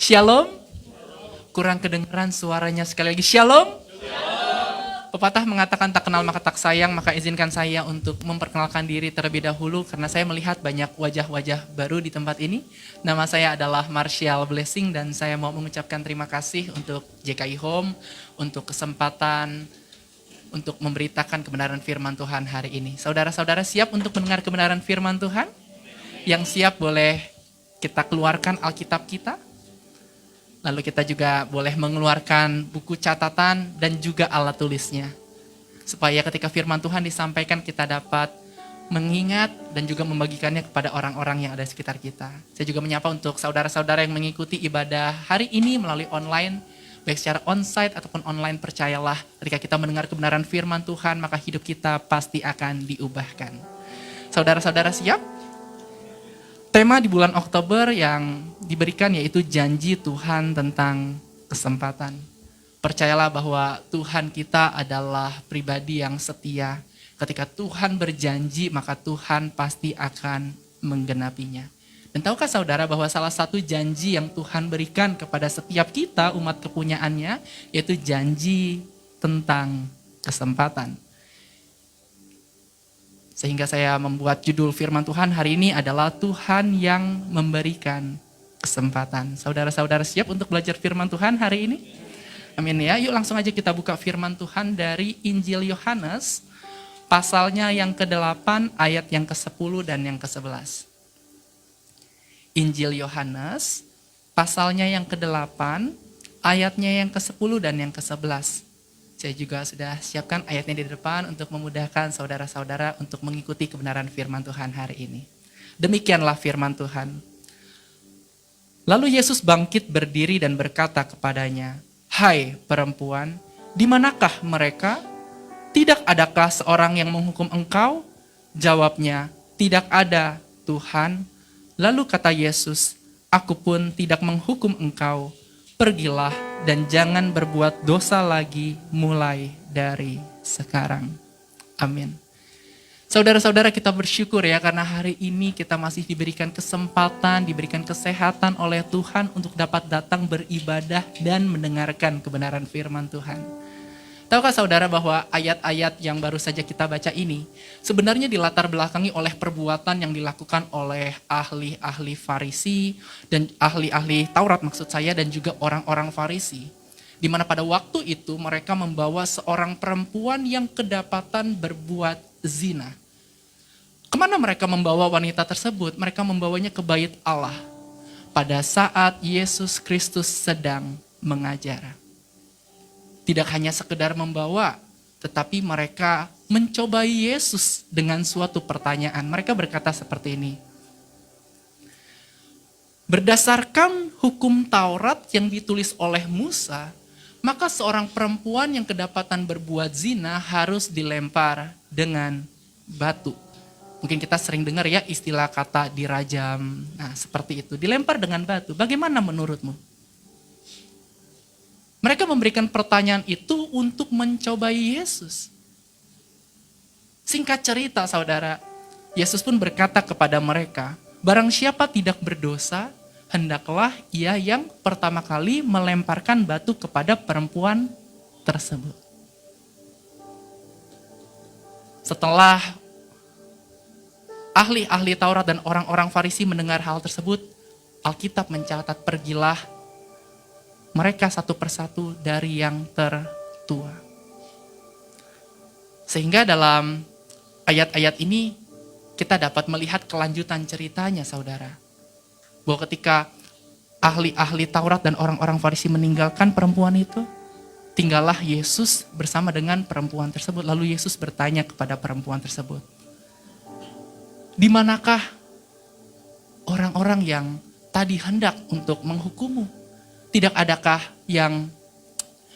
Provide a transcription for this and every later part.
Shalom. Kurang kedengaran suaranya sekali lagi. Shalom. Pepatah mengatakan tak kenal maka tak sayang, maka izinkan saya untuk memperkenalkan diri terlebih dahulu karena saya melihat banyak wajah-wajah baru di tempat ini. Nama saya adalah Martial Blessing dan saya mau mengucapkan terima kasih untuk JKI Home, untuk kesempatan untuk memberitakan kebenaran firman Tuhan hari ini. Saudara-saudara siap untuk mendengar kebenaran firman Tuhan? Yang siap boleh kita keluarkan Alkitab kita. Lalu kita juga boleh mengeluarkan buku catatan dan juga alat tulisnya. Supaya ketika firman Tuhan disampaikan kita dapat mengingat dan juga membagikannya kepada orang-orang yang ada di sekitar kita. Saya juga menyapa untuk saudara-saudara yang mengikuti ibadah hari ini melalui online, baik secara onsite ataupun online, percayalah ketika kita mendengar kebenaran firman Tuhan, maka hidup kita pasti akan diubahkan. Saudara-saudara siap? Tema di bulan Oktober yang diberikan yaitu janji Tuhan tentang kesempatan. Percayalah bahwa Tuhan kita adalah pribadi yang setia. Ketika Tuhan berjanji, maka Tuhan pasti akan menggenapinya. Dan tahukah saudara bahwa salah satu janji yang Tuhan berikan kepada setiap kita, umat kepunyaannya, yaitu janji tentang kesempatan. Sehingga saya membuat judul firman Tuhan hari ini adalah Tuhan yang memberikan kesempatan. Saudara-saudara siap untuk belajar firman Tuhan hari ini? Amin ya. Yuk langsung aja kita buka firman Tuhan dari Injil Yohanes, pasalnya yang ke-8, ayat yang ke-10 dan yang ke-11. Injil Yohanes, pasalnya yang ke-8, ayatnya yang ke-10 dan yang ke-11. Saya juga sudah siapkan ayatnya di depan untuk memudahkan saudara-saudara untuk mengikuti kebenaran firman Tuhan hari ini. Demikianlah firman Tuhan. Lalu Yesus bangkit berdiri dan berkata kepadanya, "Hai perempuan, di manakah mereka? Tidak adakah seorang yang menghukum engkau?" Jawabnya, "Tidak ada, Tuhan." Lalu kata Yesus, "Aku pun tidak menghukum engkau. Pergilah dan jangan berbuat dosa lagi mulai dari sekarang." Amin. Saudara-saudara, kita bersyukur ya karena hari ini kita masih diberikan kesempatan, diberikan kesehatan oleh Tuhan untuk dapat datang beribadah dan mendengarkan kebenaran firman Tuhan. Tahukah saudara bahwa ayat-ayat yang baru saja kita baca ini sebenarnya dilatar belakangi oleh perbuatan yang dilakukan oleh ahli-ahli Farisi dan ahli-ahli Taurat maksud saya, dan juga orang-orang Farisi. Di mana pada waktu itu mereka membawa seorang perempuan yang kedapatan berbuat zina. Kemana mereka membawa wanita tersebut? Mereka membawanya ke bait Allah pada saat Yesus Kristus sedang mengajar. Tidak hanya sekedar membawa, tetapi mereka mencobai Yesus dengan suatu pertanyaan. Mereka berkata seperti ini, "Berdasarkan hukum Taurat yang ditulis oleh Musa, maka seorang perempuan yang kedapatan berbuat zina harus dilempar dengan batu." Mungkin kita sering dengar ya istilah kata dirajam. Nah, seperti itu, dilempar dengan batu. Bagaimana menurutmu? Mereka memberikan pertanyaan itu untuk mencobai Yesus. Singkat cerita saudara, Yesus pun berkata kepada mereka, "Barang siapa tidak berdosa, hendaklah ia yang pertama kali melemparkan batu kepada perempuan tersebut." Setelah ahli-ahli Taurat dan orang-orang Farisi mendengar hal tersebut, Alkitab mencatat, pergilah mereka satu persatu dari yang tertua. Sehingga dalam ayat-ayat ini kita dapat melihat kelanjutan ceritanya saudara. Bahwa ketika ahli-ahli Taurat dan orang-orang Farisi meninggalkan perempuan itu, tinggallah Yesus bersama dengan perempuan tersebut. Lalu Yesus bertanya kepada perempuan tersebut, "Di manakah orang-orang yang tadi hendak untuk menghukummu? Tidak adakah yang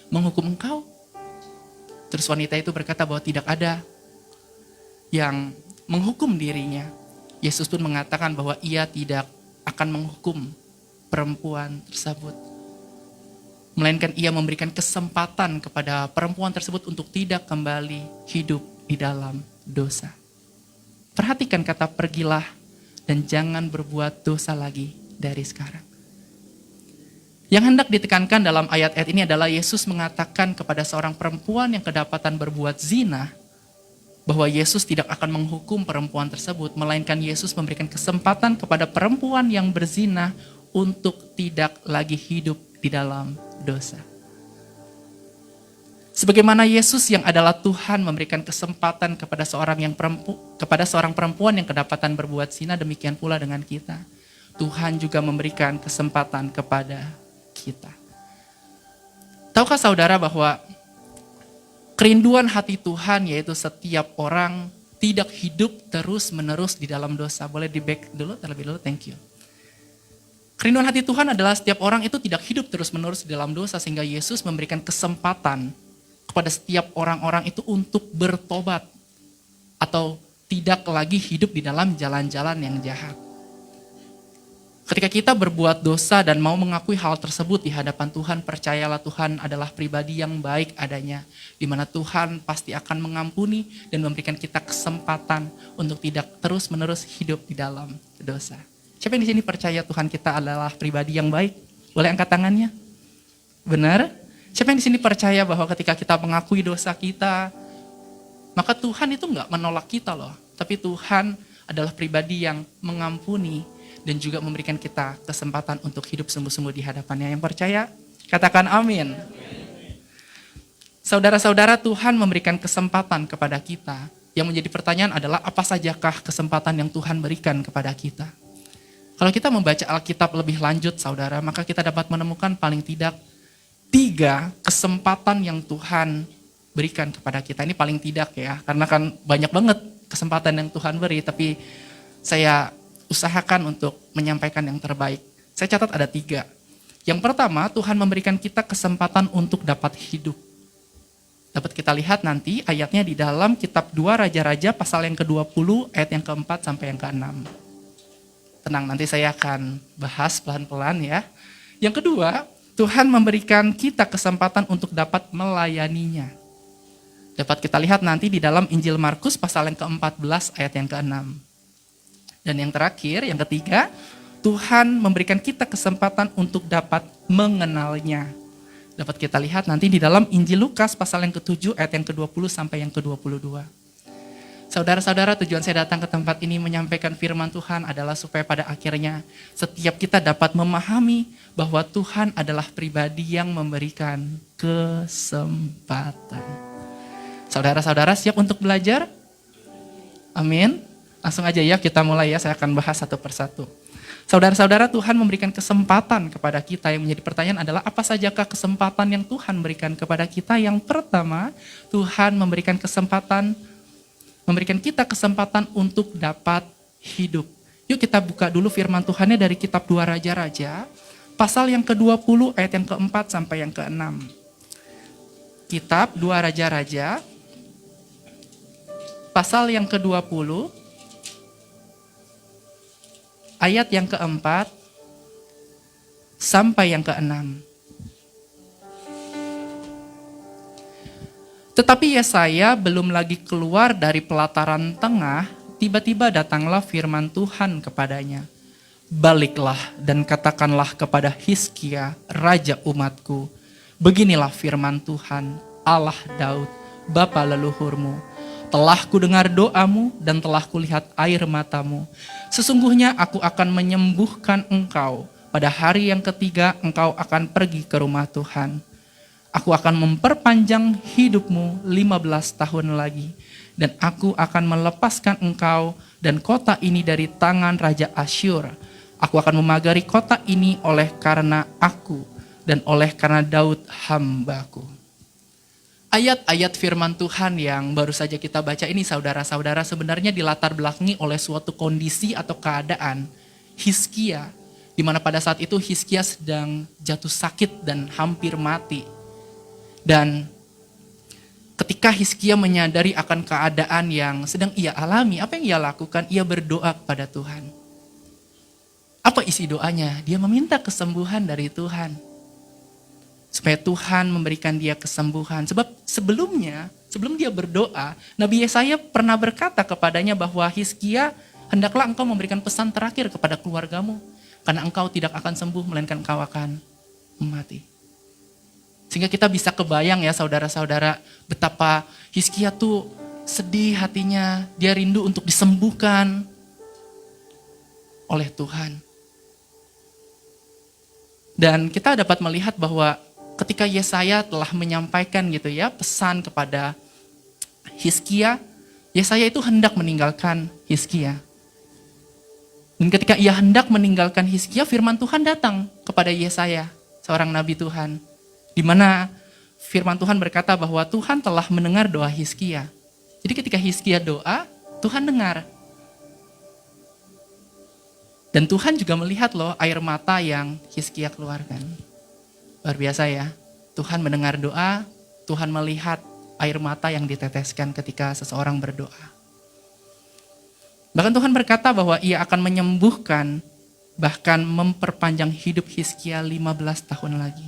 menghukum engkau?" Terus wanita itu berkata bahwa tidak ada yang menghukum dirinya. Yesus pun mengatakan bahwa ia tidak akan menghukum perempuan tersebut. Melainkan ia memberikan kesempatan kepada perempuan tersebut untuk tidak kembali hidup di dalam dosa. Perhatikan kata "pergilah dan jangan berbuat dosa lagi dari sekarang." Yang hendak ditekankan dalam ayat-ayat ini adalah Yesus mengatakan kepada seorang perempuan yang kedapatan berbuat zina, bahwa Yesus tidak akan menghukum perempuan tersebut, melainkan Yesus memberikan kesempatan kepada perempuan yang berzina untuk tidak lagi hidup di dalam dosa. Sebagaimana Yesus yang adalah Tuhan memberikan kesempatan kepada seorang perempuan yang kedapatan berbuat zina, demikian pula dengan kita. Tuhan juga memberikan kesempatan kepada kita. Tahukah saudara bahwa kerinduan hati Tuhan yaitu setiap orang tidak hidup terus-menerus di dalam dosa. Boleh di back dulu, terlebih dulu, thank you. Kerinduan hati Tuhan adalah setiap orang itu tidak hidup terus-menerus di dalam dosa, sehingga Yesus memberikan kesempatan kepada setiap orang-orang itu untuk bertobat atau tidak lagi hidup di dalam jalan-jalan yang jahat. Ketika kita berbuat dosa dan mau mengakui hal tersebut di hadapan Tuhan, percayalah Tuhan adalah pribadi yang baik adanya, di mana Tuhan pasti akan mengampuni dan memberikan kita kesempatan untuk tidak terus-menerus hidup di dalam dosa. Siapa yang di sini percaya Tuhan kita adalah pribadi yang baik? Boleh angkat tangannya? Benar? Siapa yang di sini percaya bahwa ketika kita mengakui dosa kita, maka Tuhan itu enggak menolak kita loh, tapi Tuhan adalah pribadi yang mengampuni dan juga memberikan kita kesempatan untuk hidup sungguh-sungguh di hadapannya. Yang percaya, katakan amin. Saudara-saudara, Tuhan memberikan kesempatan kepada kita. Yang menjadi pertanyaan adalah apa sajakah kesempatan yang Tuhan berikan kepada kita? Kalau kita membaca Alkitab lebih lanjut, saudara, maka kita dapat menemukan paling tidak 3 kesempatan yang Tuhan berikan kepada kita. Ini paling tidak ya, karena kan banyak banget kesempatan yang Tuhan beri, tapi saya usahakan untuk menyampaikan yang terbaik. Saya catat ada 3. Yang pertama, Tuhan memberikan kita kesempatan untuk dapat hidup. Dapat kita lihat nanti ayatnya di dalam kitab 2 Raja-Raja pasal yang ke-20 ayat yang ke-4 sampai yang ke-6. Tenang, nanti saya akan bahas pelan-pelan ya. Yang kedua, Tuhan memberikan kita kesempatan untuk dapat melayaninya. Dapat kita lihat nanti di dalam Injil Markus pasal yang ke-14 ayat yang ke-6. Dan yang terakhir, yang ketiga, Tuhan memberikan kita kesempatan untuk dapat mengenalnya. Dapat kita lihat nanti di dalam Injil Lukas pasal yang ke-7 ayat yang ke-20 sampai yang ke-22. Saudara-saudara, tujuan saya datang ke tempat ini menyampaikan firman Tuhan adalah supaya pada akhirnya setiap kita dapat memahami bahwa Tuhan adalah pribadi yang memberikan kesempatan. Saudara-saudara siap untuk belajar? Amin. Langsung aja ya, kita mulai ya, saya akan bahas satu persatu. Saudara-saudara, Tuhan memberikan kesempatan kepada kita. Yang menjadi pertanyaan adalah apa sajakah kesempatan yang Tuhan berikan kepada kita? Yang pertama, Tuhan memberikan kita kesempatan untuk dapat hidup. Yuk kita buka dulu firman Tuhannya dari kitab 2 Raja-Raja, pasal yang ke-20 ayat yang ke-4 sampai yang ke-6. Kitab 2 Raja-Raja, pasal yang ke-20, ayat yang ke-4 sampai yang ke-6. Tetapi Yesaya belum lagi keluar dari pelataran tengah, tiba-tiba datanglah firman Tuhan kepadanya. Baliklah dan katakanlah kepada Hizkia, raja umatku, beginilah firman Tuhan, Allah Daud, bapa leluhurmu. Telah kudengar doamu dan telah kulihat air matamu. Sesungguhnya aku akan menyembuhkan engkau. Pada hari yang ketiga engkau akan pergi ke rumah Tuhan. Aku akan memperpanjang hidupmu 15 tahun lagi. Dan aku akan melepaskan engkau dan kota ini dari tangan Raja Asyur. Aku akan memagari kota ini oleh karena aku dan oleh karena Daud hambaku. Ayat-ayat firman Tuhan yang baru saja kita baca ini saudara-saudara sebenarnya dilatar belakangi oleh suatu kondisi atau keadaan Hizkia. Di mana pada saat itu Hizkia sedang jatuh sakit dan hampir mati. Dan ketika Hizkia menyadari akan keadaan yang sedang ia alami, apa yang ia lakukan? Ia berdoa kepada Tuhan. Apa isi doanya? Dia meminta kesembuhan dari Tuhan. Supaya Tuhan memberikan dia kesembuhan. Sebab sebelum dia berdoa, Nabi Yesaya pernah berkata kepadanya bahwa Hizkia, hendaklah engkau memberikan pesan terakhir kepada keluargamu. Karena engkau tidak akan sembuh, melainkan engkau akan mati. Sehingga kita bisa kebayang ya saudara-saudara, betapa Hizkia tuh sedih hatinya, dia rindu untuk disembuhkan oleh Tuhan. Dan kita dapat melihat bahwa ketika Yesaya telah menyampaikan gitu ya pesan kepada Hizkia, Yesaya itu hendak meninggalkan Hizkia. Dan ketika ia hendak meninggalkan Hizkia, firman Tuhan datang kepada Yesaya, seorang nabi Tuhan, di mana firman Tuhan berkata bahwa Tuhan telah mendengar doa Hizkia. Jadi ketika Hizkia doa, Tuhan dengar. Dan Tuhan juga melihat loh air mata yang Hizkia keluarkan. Luar biasa ya. Tuhan mendengar doa, Tuhan melihat air mata yang diteteskan ketika seseorang berdoa. Bahkan Tuhan berkata bahwa ia akan menyembuhkan, bahkan memperpanjang hidup Hizkia 15 tahun lagi.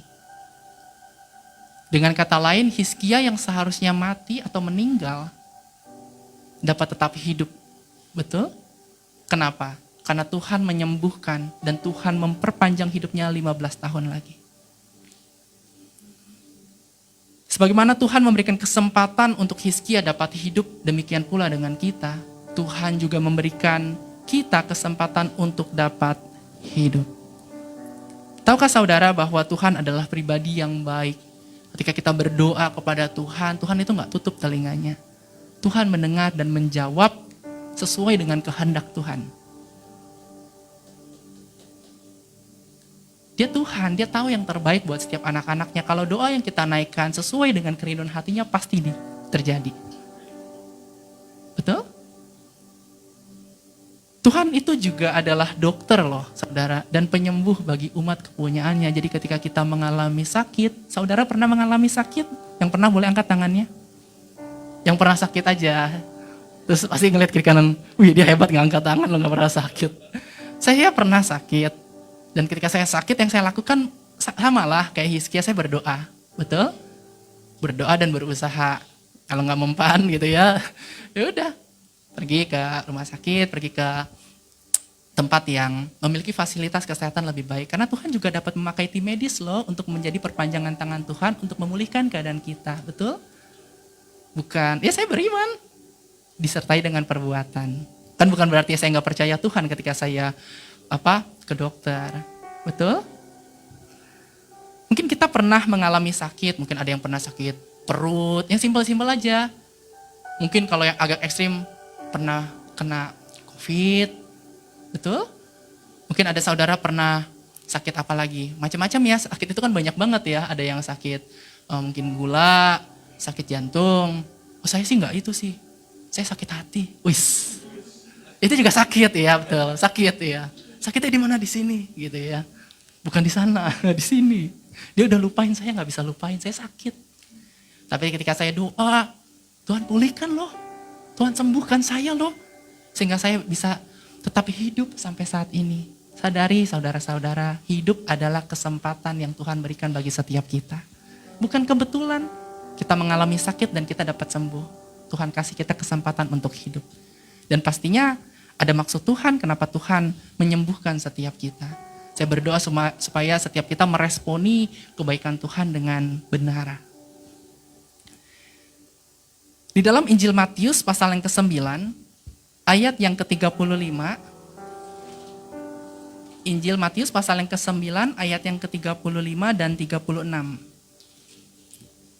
Dengan kata lain, Hizkia yang seharusnya mati atau meninggal, dapat tetap hidup. Betul? Kenapa? Karena Tuhan menyembuhkan dan Tuhan memperpanjang hidupnya 15 tahun lagi. Sebagaimana Tuhan memberikan kesempatan untuk Hizkia dapat hidup, demikian pula dengan kita. Tuhan juga memberikan kita kesempatan untuk dapat hidup. Tahukah saudara bahwa Tuhan adalah pribadi yang baik? Ketika kita berdoa kepada Tuhan, Tuhan itu gak tutup telinganya. Tuhan mendengar dan menjawab sesuai dengan kehendak Tuhan. Dia Tuhan, dia tahu yang terbaik buat setiap anak-anaknya. Kalau doa yang kita naikkan sesuai dengan kerinduan hatinya, pasti terjadi. Betul? Tuhan itu juga adalah dokter loh, saudara, dan penyembuh bagi umat kepunyaannya. Jadi ketika kita mengalami sakit, saudara pernah mengalami sakit? Yang pernah boleh angkat tangannya? Yang pernah sakit aja. Terus pasti ngeliat kiri kanan, wih dia hebat gak angkat tangan, lo gak pernah sakit. Saya pernah sakit, dan ketika saya sakit yang saya lakukan sama lah kayak Hizkia, saya berdoa. Betul? Berdoa dan berusaha. Kalau gak mempan gitu ya, ya udah. Pergi ke rumah sakit, pergi ke tempat yang memiliki fasilitas kesehatan lebih baik. Karena Tuhan juga dapat memakai tim medis loh untuk menjadi perpanjangan tangan Tuhan untuk memulihkan keadaan kita. Betul? Bukan, ya saya beriman. Disertai dengan perbuatan. Kan bukan berarti saya nggak percaya Tuhan ketika saya ke dokter. Betul? Mungkin kita pernah mengalami sakit, mungkin ada yang pernah sakit perut, yang simpel-simpel aja. Mungkin kalau yang agak ekstrim, pernah kena COVID, betul? Mungkin ada saudara pernah sakit apa lagi? Macam-macam ya, sakit itu kan banyak banget ya. Ada yang sakit mungkin gula, sakit jantung. Oh saya sih enggak itu sih, saya sakit hati. Wis, itu juga sakit ya, betul, sakit ya. Sakitnya di mana? Di sini gitu ya. Bukan di sana, di sini. Dia udah lupain, saya nggak bisa lupain, saya sakit. Tapi ketika saya doa, Tuhan pulihkan loh. Tuhan sembuhkan saya loh. Sehingga saya bisa tetap hidup sampai saat ini. Sadari saudara-saudara, hidup adalah kesempatan yang Tuhan berikan bagi setiap kita. Bukan kebetulan kita mengalami sakit dan kita dapat sembuh. Tuhan kasih kita kesempatan untuk hidup. Dan pastinya ada maksud Tuhan kenapa Tuhan menyembuhkan setiap kita. Saya berdoa supaya setiap kita meresponi kebaikan Tuhan dengan benar. Di dalam Injil Matius pasal yang ke-9, ayat yang ke-35, Injil Matius pasal yang ke-9, ayat yang ke-35 dan 36.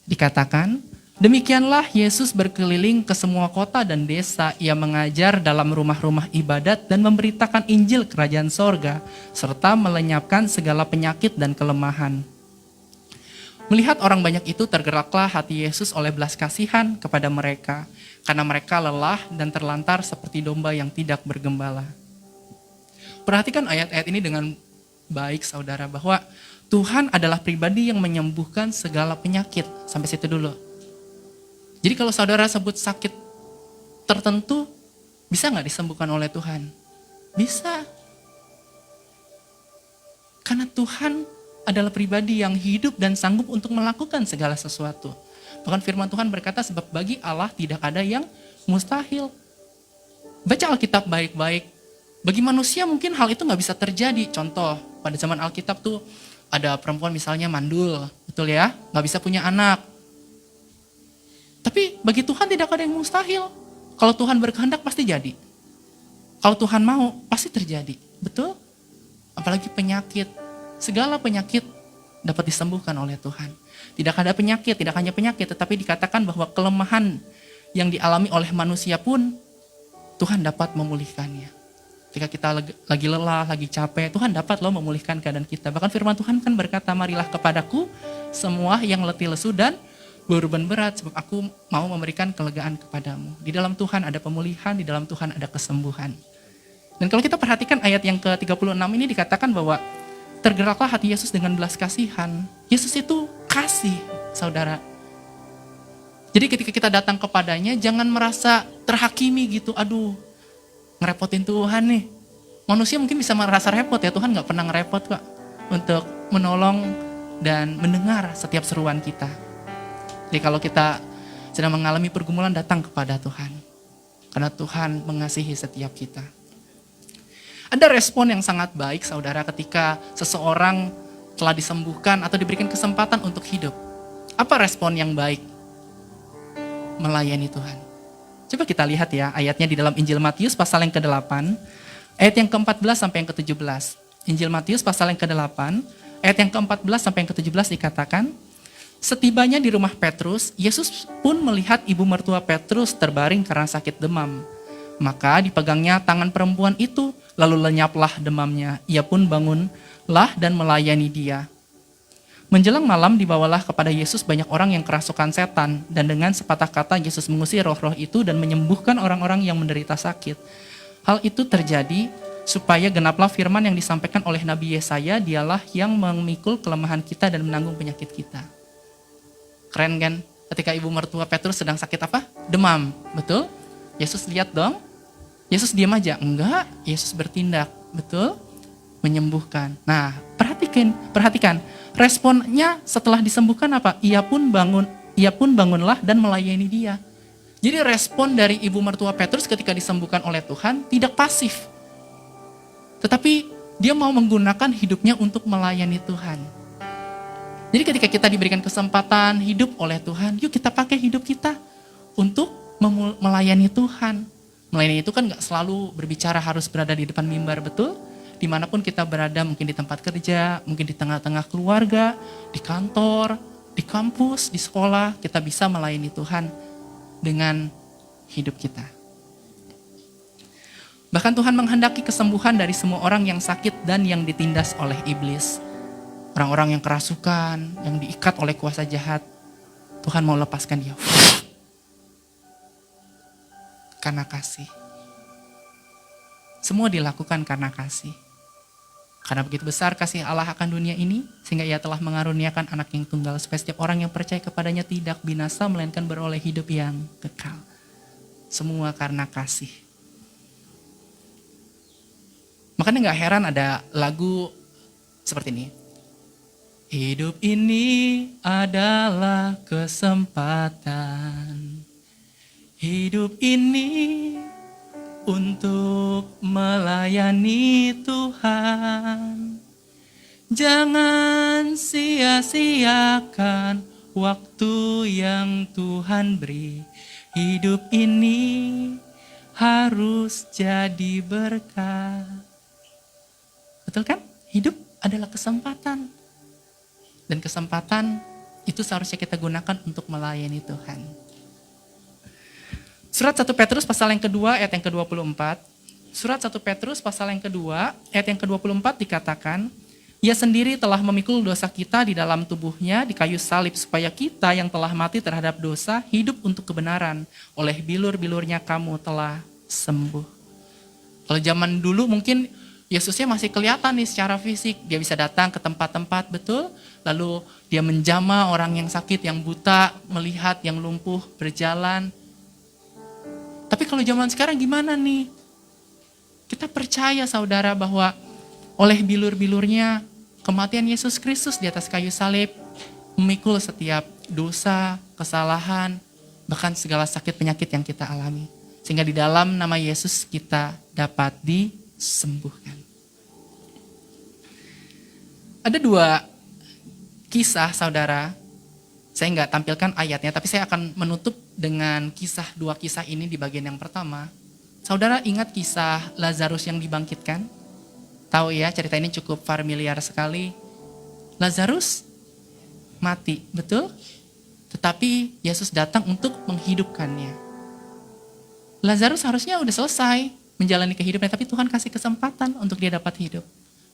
Dikatakan, demikianlah Yesus berkeliling ke semua kota dan desa, ia mengajar dalam rumah-rumah ibadat dan memberitakan Injil Kerajaan Sorga, serta melenyapkan segala penyakit dan kelemahan. Melihat orang banyak itu, tergeraklah hati Yesus oleh belas kasihan kepada mereka, karena mereka lelah dan terlantar seperti domba yang tidak bergembala. Perhatikan ayat-ayat ini dengan baik, saudara, bahwa Tuhan adalah pribadi yang menyembuhkan segala penyakit. Sampai situ dulu. Jadi kalau saudara sebut sakit tertentu, bisa nggak disembuhkan oleh Tuhan? Bisa. Karena Tuhan adalah pribadi yang hidup dan sanggup untuk melakukan segala sesuatu. Bahkan firman Tuhan berkata, sebab bagi Allah tidak ada yang mustahil. Baca Alkitab baik-baik. Bagi manusia mungkin hal itu nggak bisa terjadi. Contoh, pada zaman Alkitab tuh Ada perempuan misalnya mandul, betul ya, nggak bisa punya anak. Tapi bagi Tuhan tidak ada yang mustahil. Kalau Tuhan berkehendak pasti jadi. Kalau Tuhan mau pasti terjadi, betul? Apalagi penyakit, segala penyakit dapat disembuhkan oleh Tuhan. Tidak ada penyakit, tidak hanya penyakit, tetapi dikatakan bahwa kelemahan yang dialami oleh manusia pun Tuhan dapat memulihkannya. Ketika kita lagi lelah, lagi capek, Tuhan dapat loh memulihkan keadaan kita. Bahkan firman Tuhan kan berkata, marilah kepadaku semua yang letih lesu dan beban berat, sebab aku mau memberikan kelegaan kepadamu. Di dalam Tuhan ada pemulihan, di dalam Tuhan ada kesembuhan. Dan kalau kita perhatikan ayat yang ke-36 ini dikatakan bahwa tergeraklah hati Yesus dengan belas kasihan. Yesus itu kasih, saudara. Jadi ketika kita datang kepadanya, jangan merasa terhakimi gitu, aduh, ngerepotin Tuhan nih. Manusia mungkin bisa merasa repot ya, Tuhan gak pernah ngerepot kok untuk menolong dan mendengar setiap seruan kita. Jadi kalau kita sedang mengalami pergumulan, datang kepada Tuhan. Karena Tuhan mengasihi setiap kita. Ada respon yang sangat baik saudara ketika seseorang telah disembuhkan atau diberikan kesempatan untuk hidup. Apa respon yang baik? Melayani Tuhan. Coba kita lihat ya ayatnya di dalam Injil Matius pasal yang ke-8, ayat yang ke-14 sampai yang ke-17. Injil Matius pasal yang ke-8, ayat yang ke-14 sampai yang ke-17 dikatakan, setibanya di rumah Petrus, Yesus pun melihat ibu mertua Petrus terbaring karena sakit demam. Maka dipegangnya tangan perempuan itu, lalu lenyaplah demamnya. Ia pun bangunlah dan melayani dia. Menjelang malam dibawalah kepada Yesus banyak orang yang kerasukan setan, dan dengan sepatah kata Yesus mengusir roh-roh itu dan menyembuhkan orang-orang yang menderita sakit. Hal itu terjadi supaya genaplah firman yang disampaikan oleh Nabi Yesaya, dialah yang memikul kelemahan kita dan menanggung penyakit kita. Keren kan? Ketika ibu mertua Petrus sedang sakit apa? Demam, betul? Yesus lihat dong. Yesus diam aja? Enggak, Yesus bertindak, betul? Menyembuhkan. Nah, perhatikan. Responnya setelah disembuhkan apa? Ia pun bangunlah dan melayani dia. Jadi respon dari ibu mertua Petrus ketika disembuhkan oleh Tuhan tidak pasif. Tetapi dia mau menggunakan hidupnya untuk melayani Tuhan. Jadi ketika kita diberikan kesempatan hidup oleh Tuhan, yuk kita pakai hidup kita untuk melayani Tuhan. Melayani itu kan gak selalu berbicara harus berada di depan mimbar, betul? Dimanapun kita berada, mungkin di tempat kerja, mungkin di tengah-tengah keluarga, di kantor, di kampus, di sekolah, kita bisa melayani Tuhan dengan hidup kita. Bahkan Tuhan menghendaki kesembuhan dari semua orang yang sakit dan yang ditindas oleh iblis. Orang-orang yang kerasukan, yang diikat oleh kuasa jahat, Tuhan mau lepaskan dia. Karena kasih. Semua dilakukan karena kasih. Karena begitu besar kasih Allah akan dunia ini, sehingga ia telah mengaruniakan anak yang tunggal, supaya setiap orang yang percaya kepadanya tidak binasa, melainkan beroleh hidup yang kekal. Semua karena kasih. Makanya gak heran ada lagu seperti ini. Hidup ini adalah kesempatan. Hidup ini untuk melayani Tuhan. Jangan sia-siakan waktu yang Tuhan beri. Hidup ini harus jadi berkat. Betul kan? Hidup adalah kesempatan. Dan kesempatan itu seharusnya kita gunakan untuk melayani Tuhan. Surat 1 Petrus pasal yang kedua ayat yang ke-24. Surat 1 Petrus pasal yang kedua ayat yang ke-24 dikatakan, ia sendiri telah memikul dosa kita di dalam tubuhnya di kayu salib, supaya kita yang telah mati terhadap dosa hidup untuk kebenaran. Oleh bilur-bilurnya kamu telah sembuh. Kalau zaman dulu mungkin Yesusnya masih kelihatan nih secara fisik. Dia bisa datang ke tempat-tempat, betul? Lalu dia menjamah orang yang sakit, yang buta, melihat, yang lumpuh, berjalan. Tapi kalau zaman sekarang gimana nih? Kita percaya saudara bahwa oleh bilur-bilurnya kematian Yesus Kristus di atas kayu salib memikul setiap dosa, kesalahan, bahkan segala sakit penyakit yang kita alami. Sehingga di dalam nama Yesus kita dapat disembuhkan. Ada dua kisah saudara, saya nggak tampilkan ayatnya, tapi saya akan menutup dengan dua kisah ini di bagian yang pertama. Saudara ingat kisah Lazarus yang dibangkitkan? Tahu ya, cerita ini cukup familiar sekali. Lazarus mati, betul? Tetapi Yesus datang untuk menghidupkannya. Lazarus harusnya udah selesai menjalani kehidupan, tapi Tuhan kasih kesempatan untuk dia dapat hidup.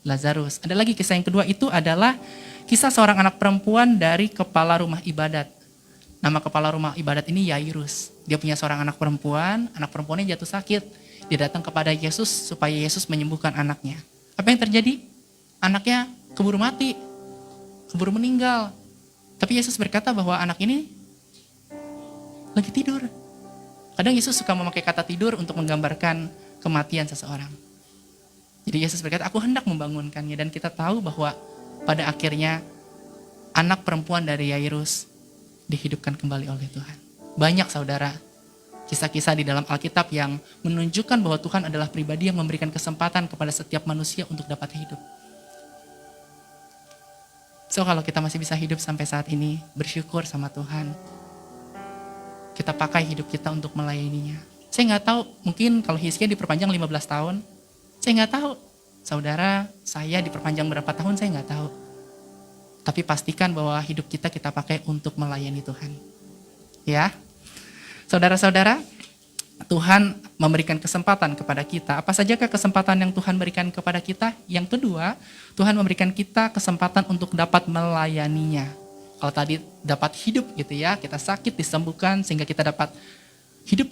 Lazarus. Ada lagi kisah yang kedua, itu adalah kisah seorang anak perempuan dari kepala rumah ibadat. Nama kepala rumah ibadat ini Yairus. Dia punya seorang anak perempuannya jatuh sakit. Dia datang kepada Yesus supaya Yesus menyembuhkan anaknya. Apa yang terjadi? Anaknya keburu mati, keburu meninggal. Tapi Yesus berkata bahwa anak ini lagi tidur. Kadang Yesus suka memakai kata tidur untuk menggambarkan kematian seseorang. Jadi Yesus berkata, aku hendak membangunkannya. Dan kita tahu bahwa pada akhirnya anak perempuan dari Yairus dihidupkan kembali oleh Tuhan. Banyak saudara, kisah-kisah di dalam Alkitab yang menunjukkan bahwa Tuhan adalah pribadi yang memberikan kesempatan kepada setiap manusia untuk dapat hidup. So kalau kita masih bisa hidup sampai saat ini, bersyukur sama Tuhan. Kita pakai hidup kita untuk melayaninya. Saya nggak tahu, mungkin kalau Hizkia diperpanjang 15 tahun, saya nggak tahu. Saudara, saya diperpanjang berapa tahun, saya nggak tahu. Tapi pastikan bahwa hidup kita pakai untuk melayani Tuhan. Ya, saudara-saudara, Tuhan memberikan kesempatan kepada kita. Apa sajakah kesempatan yang Tuhan berikan kepada kita? Yang kedua, Tuhan memberikan kita kesempatan untuk dapat melayaninya. Kalau tadi dapat hidup gitu ya, kita sakit disembuhkan sehingga kita dapat hidup.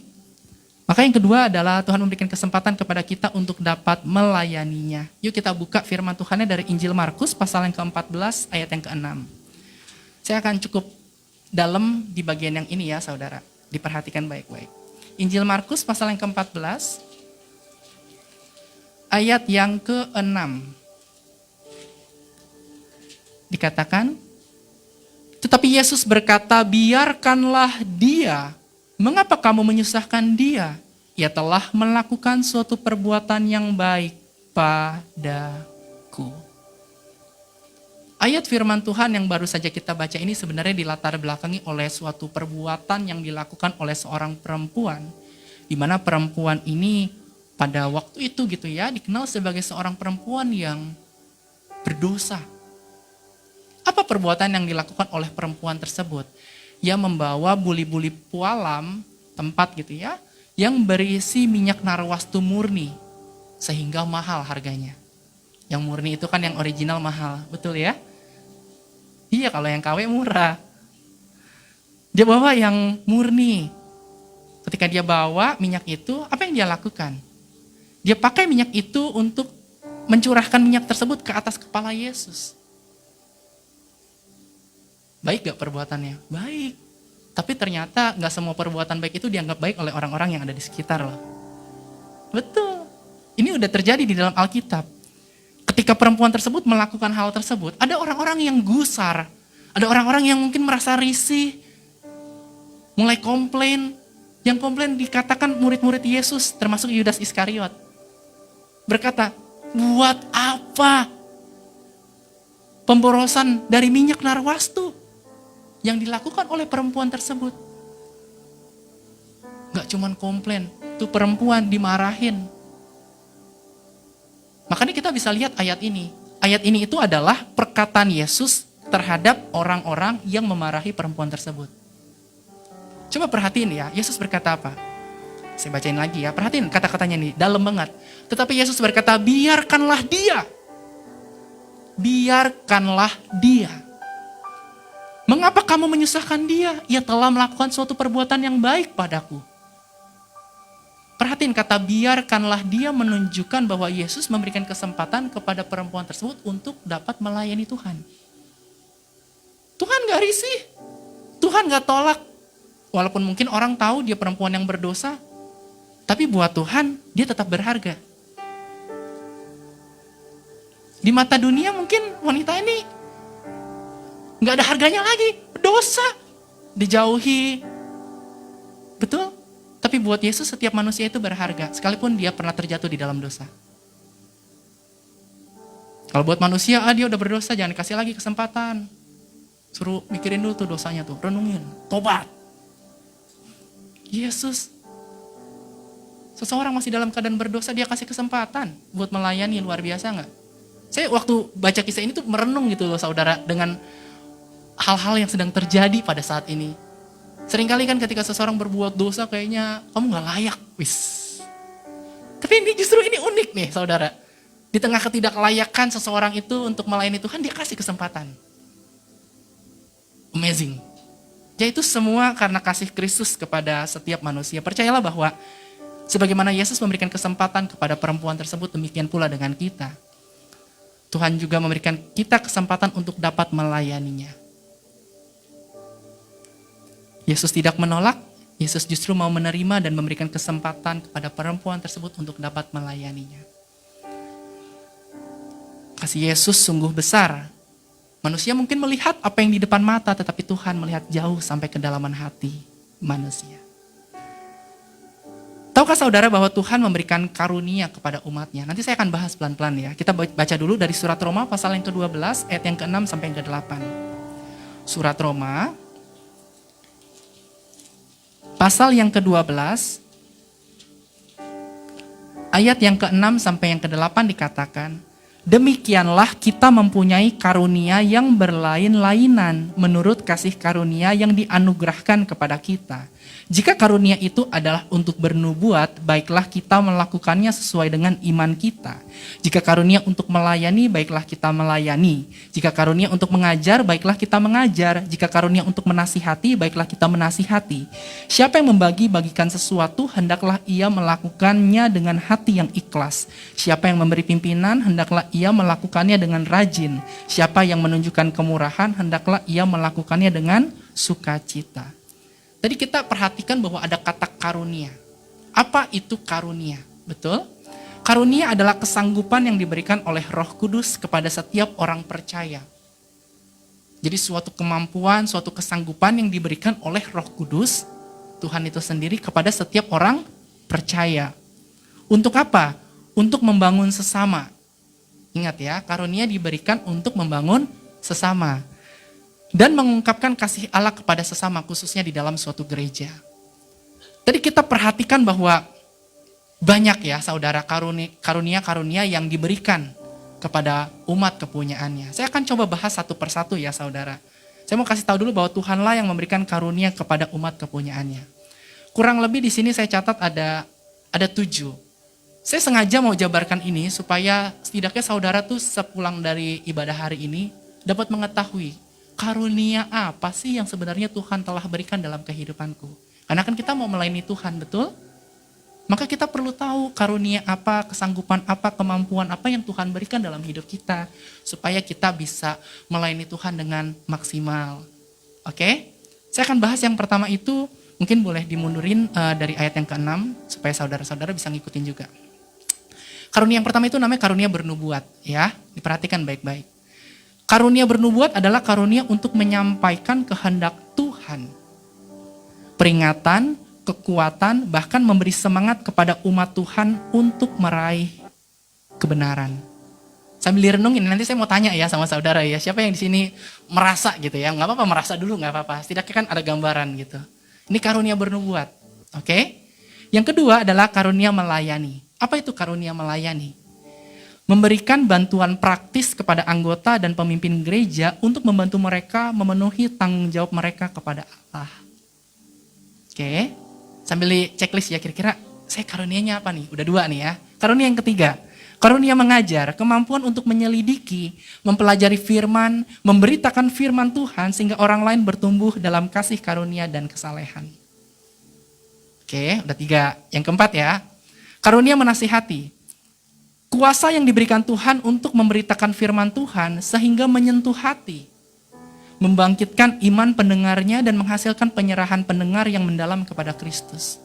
Maka yang kedua adalah Tuhan memberikan kesempatan kepada kita untuk dapat melayaninya. Yuk kita buka firman Tuhannya dari Injil Markus pasal yang ke-14 ayat yang ke-6. Saya akan cukup dalam di bagian yang ini ya saudara. Diperhatikan baik-baik. Injil Markus pasal yang ke-14 ayat yang ke-6. Dikatakan, tetapi Yesus berkata, biarkanlah dia. Mengapa kamu menyusahkan dia? Ia telah melakukan suatu perbuatan yang baik padaku. Ayat firman Tuhan yang baru saja kita baca ini sebenarnya dilatar belakangi oleh suatu perbuatan yang dilakukan oleh seorang perempuan. Di mana perempuan ini pada waktu itu gitu ya, dikenal sebagai seorang perempuan yang berdosa. Apa perbuatan yang dilakukan oleh perempuan tersebut? Ia membawa buli-buli pualam, tempat gitu ya, yang berisi minyak narwastu murni, sehingga mahal harganya. Yang murni itu kan yang original mahal, betul ya? Iya, kalau yang KW murah. Dia bawa yang murni. Ketika dia bawa minyak itu, apa yang dia lakukan? Dia pakai minyak itu untuk mencurahkan minyak tersebut ke atas kepala Yesus. Baik gak perbuatannya? Baik. Tapi ternyata gak semua perbuatan baik itu dianggap baik oleh orang-orang yang ada di sekitar loh. Betul. Ini udah terjadi di dalam Alkitab. Ketika perempuan tersebut melakukan hal tersebut, ada orang-orang yang gusar. Ada orang-orang yang mungkin merasa risih. Mulai komplain. Yang komplain dikatakan murid-murid Yesus, termasuk Yudas Iskariot. Berkata, buat apa pemborosan dari minyak narwastu yang dilakukan oleh perempuan tersebut? Gak cuman komplain, tuh perempuan dimarahin. Makanya kita bisa lihat ayat ini. Ayat ini itu adalah perkataan Yesus terhadap orang-orang yang memarahi perempuan tersebut. Coba perhatiin ya, Yesus berkata apa? Saya bacain lagi ya, perhatiin kata-katanya nih, dalam banget. Tetapi Yesus berkata, biarkanlah dia. Biarkanlah dia. Mengapa kamu menyusahkan dia? Ia telah melakukan suatu perbuatan yang baik padaku. Perhatiin kata biarkanlah dia menunjukkan bahwa Yesus memberikan kesempatan kepada perempuan tersebut untuk dapat melayani Tuhan. Tuhan gak risih. Tuhan gak tolak. Walaupun mungkin orang tahu dia perempuan yang berdosa. Tapi buat Tuhan dia tetap berharga. Di mata dunia mungkin wanita ini nggak ada harganya lagi, dosa, dijauhi, betul? Tapi buat Yesus setiap manusia itu berharga, sekalipun dia pernah terjatuh di dalam dosa. Kalau buat manusia, dia udah berdosa, jangan dikasih lagi kesempatan. Suruh mikirin dulu tuh dosanya tuh, renungin, tobat. Yesus, seseorang masih dalam keadaan berdosa, dia kasih kesempatan buat melayani, luar biasa nggak? Saya waktu baca kisah ini tuh merenung gitu loh saudara, dengan hal-hal yang sedang terjadi pada saat ini. Seringkali kan ketika seseorang berbuat dosa kayaknya kamu nggak layak, wis. Tapi ini justru ini unik nih saudara. Di tengah ketidaklayakan seseorang itu untuk melayani Tuhan, dia kasih kesempatan. Amazing. Yaitu semua karena kasih Kristus kepada setiap manusia. Percayalah bahwa sebagaimana Yesus memberikan kesempatan kepada perempuan tersebut, demikian pula dengan kita. Tuhan juga memberikan kita kesempatan untuk dapat melayaninya. Yesus tidak menolak, Yesus justru mau menerima dan memberikan kesempatan kepada perempuan tersebut untuk dapat melayaninya. Kasih Yesus sungguh besar. Manusia mungkin melihat apa yang di depan mata, tetapi Tuhan melihat jauh sampai kedalaman hati manusia. Tahukah saudara bahwa Tuhan memberikan karunia kepada umatnya? Nanti saya akan bahas pelan-pelan ya. Kita baca dulu dari surat Roma pasal yang ke-12, ayat yang ke-6 sampai yang ke-8. Surat Roma, pasal yang ke-12, ayat yang ke-6 sampai yang ke-8 dikatakan, demikianlah kita mempunyai karunia yang berlain-lainan menurut kasih karunia yang dianugerahkan kepada kita. Jika karunia itu adalah untuk bernubuat, baiklah kita melakukannya sesuai dengan iman kita. Jika karunia untuk melayani, baiklah kita melayani. Jika karunia untuk mengajar, baiklah kita mengajar. Jika karunia untuk menasihati, baiklah kita menasihati. Siapa yang membagi-bagikan sesuatu, hendaklah ia melakukannya dengan hati yang ikhlas. Siapa yang memberi pimpinan, hendaklah ia melakukannya dengan rajin. Siapa yang menunjukkan kemurahan, hendaklah ia melakukannya dengan sukacita. Tadi kita perhatikan bahwa ada kata karunia. Apa itu karunia? Betul? Karunia adalah kesanggupan yang diberikan oleh Roh Kudus kepada setiap orang percaya. Jadi suatu kemampuan, suatu kesanggupan yang diberikan oleh Roh Kudus, Tuhan itu sendiri kepada setiap orang percaya. Untuk apa? Untuk membangun sesama. Ingat ya, karunia diberikan untuk membangun sesama. Dan mengungkapkan kasih Allah kepada sesama, khususnya di dalam suatu gereja. Tadi kita perhatikan bahwa banyak ya saudara karunia-karunia yang diberikan kepada umat kepunyaannya. Saya akan coba bahas satu persatu ya saudara. Saya mau kasih tahu dulu bahwa Tuhanlah yang memberikan karunia kepada umat kepunyaannya. Kurang lebih di sini saya catat ada 7. Saya sengaja mau jabarkan ini supaya setidaknya saudara tuh sepulang dari ibadah hari ini dapat mengetahui karunia apa sih yang sebenarnya Tuhan telah berikan dalam kehidupanku. Karena kan kita mau melayani Tuhan, betul? Maka kita perlu tahu karunia apa, kesanggupan apa, kemampuan apa yang Tuhan berikan dalam hidup kita. Supaya kita bisa melayani Tuhan dengan maksimal. Oke? Saya akan bahas yang pertama itu, mungkin boleh dimundurin dari ayat yang ke-6, supaya saudara-saudara bisa ngikutin juga. Karunia yang pertama itu namanya karunia bernubuat. Ya, diperhatikan baik-baik. Karunia bernubuat adalah karunia untuk menyampaikan kehendak Tuhan. Peringatan, kekuatan, bahkan memberi semangat kepada umat Tuhan untuk meraih kebenaran. Sambil direnungin, nanti saya mau tanya ya sama saudara ya, siapa yang di sini merasa gitu ya, nggak apa-apa merasa dulu, nggak apa-apa. Setidaknya kan ada gambaran gitu. Ini karunia bernubuat, oke? Yang kedua adalah karunia melayani. Apa itu karunia melayani? Memberikan bantuan praktis kepada anggota dan pemimpin gereja untuk membantu mereka memenuhi tanggung jawab mereka kepada Allah. Oke, sambil di checklist ya kira-kira saya karunianya apa nih? Udah 2 nih ya. Karunia yang ketiga, karunia mengajar, kemampuan untuk menyelidiki, mempelajari firman, memberitakan firman Tuhan sehingga orang lain bertumbuh dalam kasih karunia dan kesalehan. Oke, udah 3. Yang keempat ya, karunia menasihati. Kuasa yang diberikan Tuhan untuk memberitakan firman Tuhan sehingga menyentuh hati. Membangkitkan iman pendengarnya dan menghasilkan penyerahan pendengar yang mendalam kepada Kristus.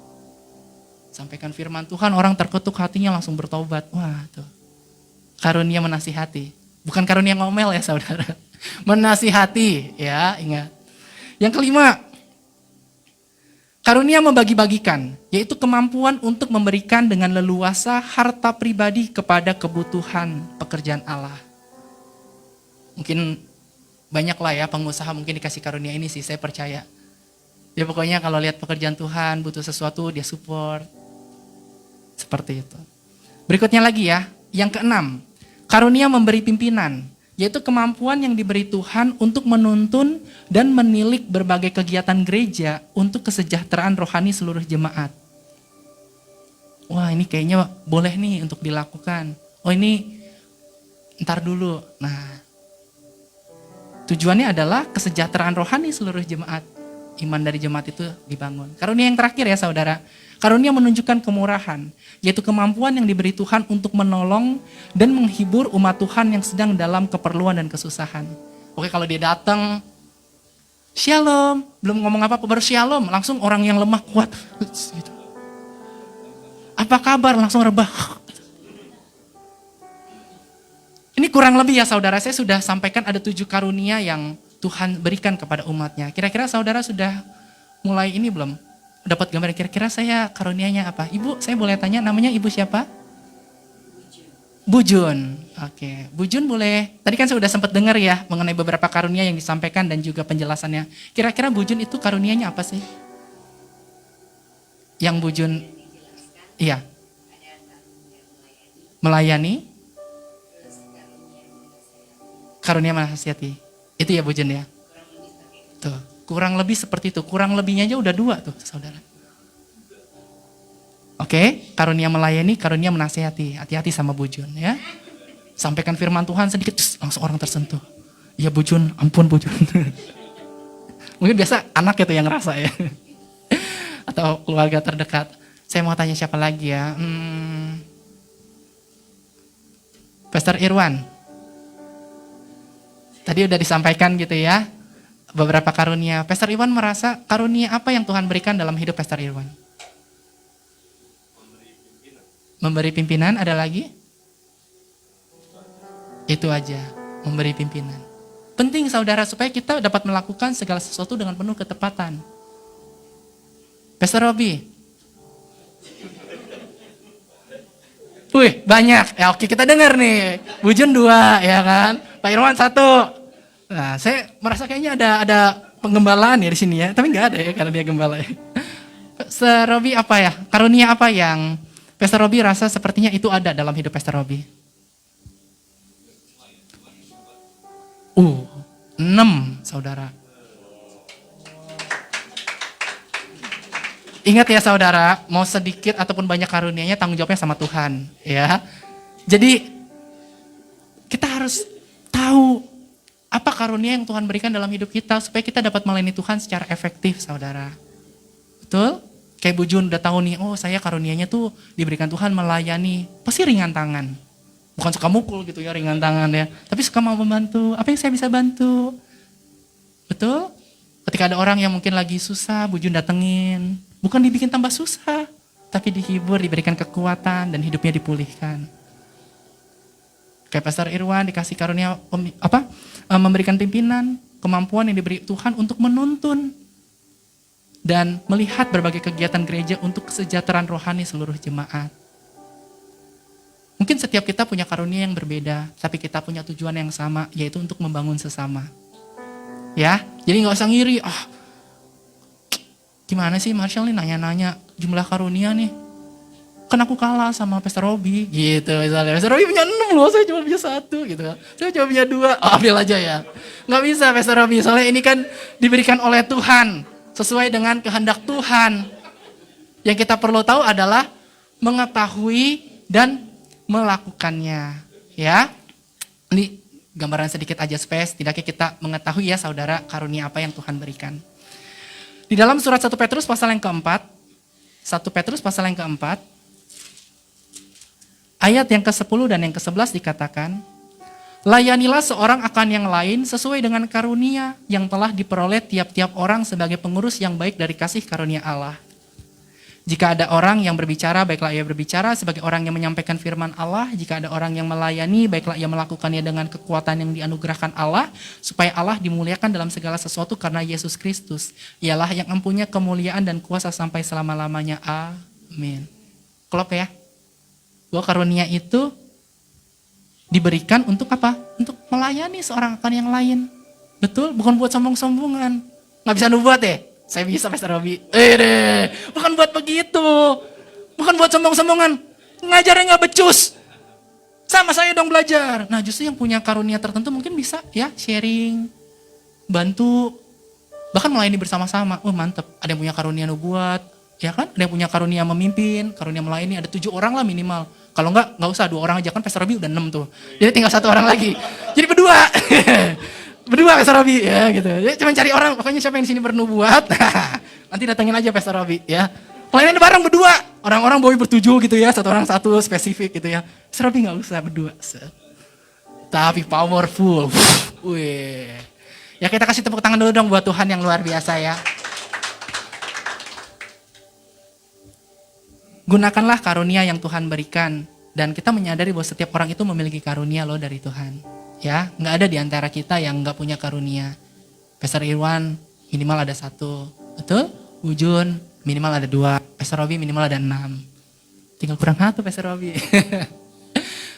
Sampaikan firman Tuhan, orang terkutuk hatinya langsung bertobat. Wah tuh, karunia menasihati. Bukan karunia ngomel ya saudara. Menasihati ya, ingat. Yang kelima, karunia membagi-bagikan, yaitu kemampuan untuk memberikan dengan leluasa harta pribadi kepada kebutuhan pekerjaan Allah. Mungkin banyak lah ya pengusaha mungkin dikasih karunia ini sih, saya percaya. Ya pokoknya kalau lihat pekerjaan Tuhan, butuh sesuatu, dia support. Seperti itu. Berikutnya lagi ya, yang keenam, karunia memberi pimpinan, yaitu kemampuan yang diberi Tuhan untuk menuntun dan menilik berbagai kegiatan gereja untuk kesejahteraan rohani seluruh jemaat. Wah, ini kayaknya boleh nih untuk dilakukan. Oh, ini ntar dulu. Nah, tujuannya adalah kesejahteraan rohani seluruh jemaat. Iman dari jemaat itu dibangun. Karunia yang terakhir ya saudara. Karunia menunjukkan kemurahan, yaitu kemampuan yang diberi Tuhan untuk menolong dan menghibur umat Tuhan yang sedang dalam keperluan dan kesusahan. Oke, kalau dia datang, shalom, belum ngomong apa-apa, baru shalom, langsung orang yang lemah kuat. Gitu. Apa kabar? Langsung rebah. Ini kurang lebih ya saudara, saya sudah sampaikan ada 7 karunia yang Tuhan berikan kepada umatnya. Kira-kira saudara sudah mulai ini belum? Dapat gambar kira-kira saya karunianya apa? Ibu, saya boleh tanya namanya ibu siapa? Bu Jun. Oke, Bu Jun boleh. Tadi kan saya sudah sempat dengar ya mengenai beberapa karunia yang disampaikan dan juga penjelasannya. Kira-kira Bu Jun itu karunianya apa sih? Yang Bu Jun, iya. Melayani. Karunia menasihati. Itu ya Bu Jun ya. Tuh, kurang lebih seperti itu. Kurang lebihnya aja udah 2 tuh, saudara. Oke, karunia melayani, karunia menasihati. Hati-hati sama Bu Jun ya. Sampaikan firman Tuhan sedikit, langsung orang tersentuh. Ya Bu Jun, ampun Bu Jun. Mungkin biasa anak itu yang ngerasa ya. Atau keluarga terdekat. Saya mau tanya siapa lagi ya. Pastor Irwan. Tadi udah disampaikan gitu ya. Beberapa karunia. Pastor Irwan merasa karunia apa yang Tuhan berikan dalam hidup Pastor Irwan? Memberi pimpinan, ada lagi? Itu aja, memberi pimpinan. Penting saudara supaya kita dapat melakukan segala sesuatu dengan penuh ketepatan. Pastor Robi. Wih, banyak. Ya oke, kita dengar nih. Bu Jun 2, ya kan? Pak Irwan 1. Nah, saya merasa kayaknya ada penggembalaan ya di sini ya. Tapi nggak ada ya karena dia gembala ya. Pastor Robi apa ya? Karunia apa yang Pastor Robi rasa sepertinya itu ada dalam hidup Pastor Robi? 6 saudara. Ingat ya saudara, mau sedikit ataupun banyak karunianya tanggung jawabnya sama Tuhan, ya. Jadi kita harus tahu apa karunia yang Tuhan berikan dalam hidup kita supaya kita dapat melayani Tuhan secara efektif, saudara. Betul? Kayak Bu Jun udah tahu nih, oh saya karunianya tuh diberikan Tuhan melayani, pasti ringan tangan. Bukan suka mukul gitu ya, ringan tangan ya. Tapi suka mau membantu, apa yang saya bisa bantu? Betul? Ketika ada orang yang mungkin lagi susah, Bu Jun datengin. Bukan dibikin tambah susah, tapi dihibur, diberikan kekuatan, dan hidupnya dipulihkan. Kayak Pastor Irwan dikasih karunia memberikan pimpinan, kemampuan yang diberi Tuhan untuk menuntun dan melihat berbagai kegiatan gereja untuk kesejahteraan rohani seluruh jemaat. Mungkin setiap kita punya karunia yang berbeda, tapi kita punya tujuan yang sama, yaitu untuk membangun sesama. Ya, jadi nggak usah ngiri. Gimana sih Marshall nih nanya-nanya jumlah karunia nih? Kan aku kalah sama Pastor Robi gitu misalnya. Pastor Robi punya 6 loh, saya cuma punya 1 gitu. Saya cuma punya 2, ambil aja ya. Nggak bisa Pastor Robi, soalnya ini kan diberikan oleh Tuhan. Sesuai dengan kehendak Tuhan. Yang kita perlu tahu adalah mengetahui dan melakukannya. Ya, ini gambaran sedikit aja supaya setidaknya kita mengetahui ya saudara karunia apa yang Tuhan berikan. Di dalam surat 1 Petrus pasal yang keempat, 1 Petrus pasal yang keempat, ayat yang ke-10 dan yang ke-11 dikatakan, layanilah seorang akan yang lain sesuai dengan karunia yang telah diperoleh tiap-tiap orang sebagai pengurus yang baik dari kasih karunia Allah. Jika ada orang yang berbicara, baiklah ia berbicara sebagai orang yang menyampaikan firman Allah. Jika ada orang yang melayani, baiklah ia melakukannya dengan kekuatan yang dianugerahkan Allah, supaya Allah dimuliakan dalam segala sesuatu karena Yesus Kristus. Ialah yang mempunyai kemuliaan dan kuasa sampai selama-lamanya. Amin. Klop ya. Bahwa karunia itu diberikan untuk apa? Untuk melayani seorang akan yang lain. Betul, bukan buat sombong-sombongan. Nggak bisa nubuat ya? Saya bisa, Pastor Robi. Deh, bukan buat begitu. Bukan buat sombong-sombongan. Ngajarnya nggak becus. Sama saya dong belajar. Nah justru yang punya karunia tertentu mungkin bisa ya sharing, bantu, bahkan melayani bersama-sama. Oh mantep, ada yang punya karunia nubuat, ya kan? Ada yang punya karunia memimpin, karunia melayani, ada 7 orang lah minimal. Kalau nggak usah 2 orang aja, kan Pastor Robi udah 6 tuh. Jadi tinggal 1 orang lagi. Jadi berdua. Berdua Pastor Robi ya gitu. Jadi cuma cari orang, pokoknya siapa yang di sini bernubuat. Nanti datengin aja Pastor Robi ya. Pelayanan bareng berdua. Orang-orang bawa bertujuh gitu ya, 1 orang 1 spesifik gitu ya. Pastor Robi nggak usah berdua. Tapi powerful. Wih. Ya kita kasih tepuk tangan dulu dong buat Tuhan yang luar biasa ya. Gunakanlah karunia yang Tuhan berikan. Dan kita menyadari bahwa setiap orang itu memiliki karunia loh dari Tuhan. Ya, nggak ada di antara kita yang nggak punya karunia. Pastor Irwan minimal ada 1. Betul? Ujun minimal ada 2. Pastor Robi minimal ada 6. Tinggal kurang 1 Pastor Robi.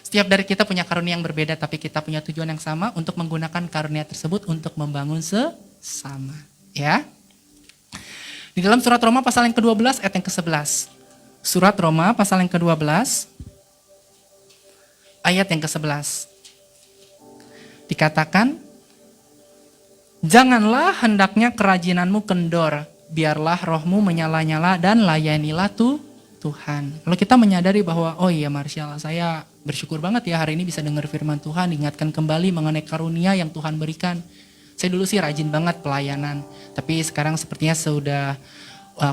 Setiap dari kita punya karunia yang berbeda, tapi kita punya tujuan yang sama untuk menggunakan karunia tersebut untuk membangun sesama. Ya. Di dalam surat Roma pasal yang ke-12 ayat yang ke-11. Surat Roma pasal yang ke-12 ayat yang ke-11. Dikatakan, janganlah hendaknya kerajinanmu kendor, biarlah rohmu menyala-nyala dan layanilah Tuhan. Kalau kita menyadari bahwa, oh iya Marshall, saya bersyukur banget ya hari ini bisa dengar firman Tuhan, diingatkan kembali mengenai karunia yang Tuhan berikan. Saya dulu sih rajin banget pelayanan, tapi sekarang sepertinya sudah